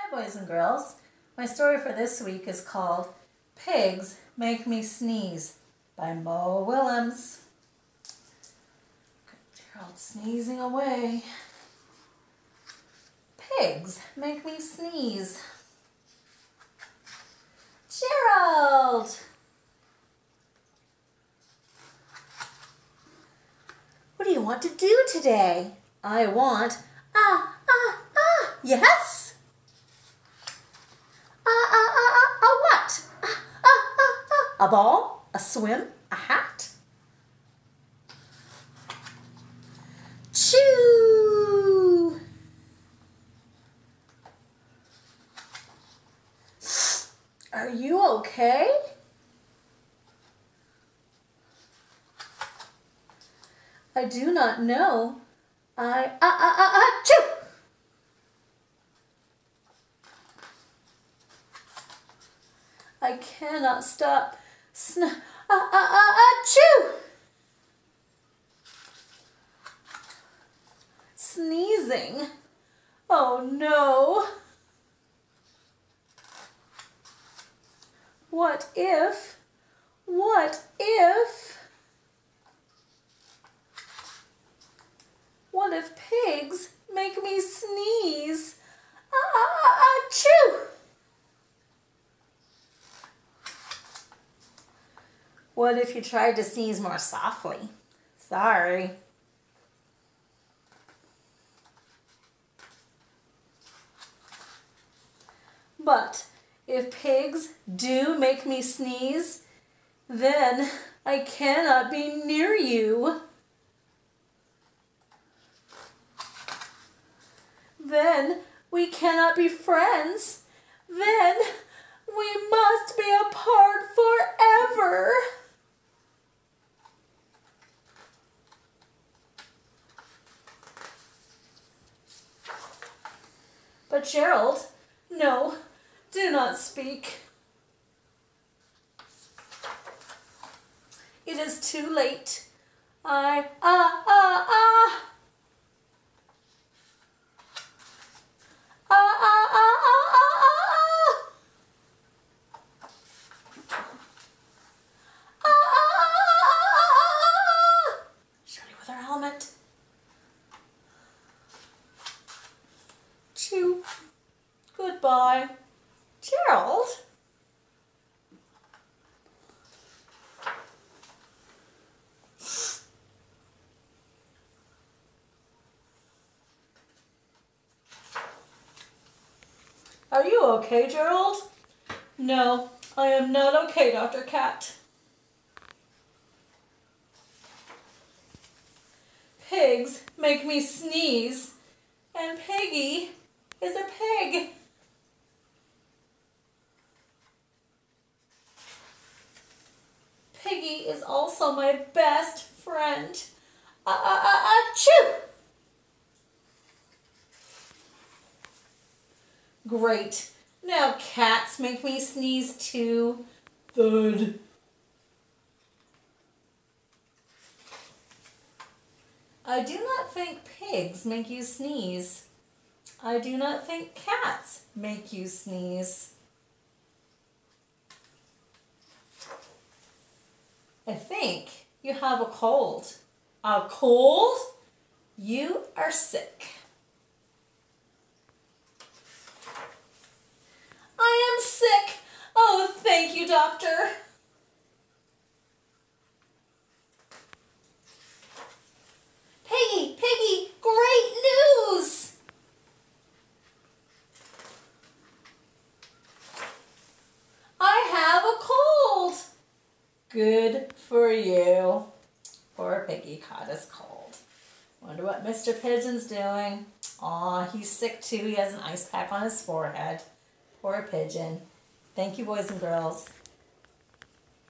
Hi boys and girls. My story for this week is called Pigs Make Me Sneeze by Mo Willems. Gerald sneezing away. Pigs make me sneeze. Gerald! What do you want to do today? I want yes? What? A ball? A swim? A hat? Chew! Are you okay? I do not know. Chew! I cannot stop chew! Sneezing. Oh no. What if? What if pigs make me sneeze? Chew! What if you tried to sneeze more softly? Sorry. But if pigs do make me sneeze, then I cannot be near you. Then we cannot be friends. Then we must be apart forever. But Gerald, no, do not speak. It is too late. Shirley with her helmet. Chew. Goodbye. Gerald? Are you okay, Gerald? No, I am not okay, Dr. Cat. Pigs make me sneeze, and Piggy is a pig. Piggy is also my best friend. Chew! Great. Now cats make me sneeze too. Thud. I do not think pigs make you sneeze. I do not think cats make you sneeze. I think you have a cold. A cold? You are sick. I am sick. Oh, thank you, doctor. Piggy, great news. I have a cold. Good for you. Poor Piggy caught his cold. Wonder what Mr. Pigeon's doing. Aw, he's sick too. He has an ice pack on his forehead. Poor Pigeon. Thank you, boys and girls.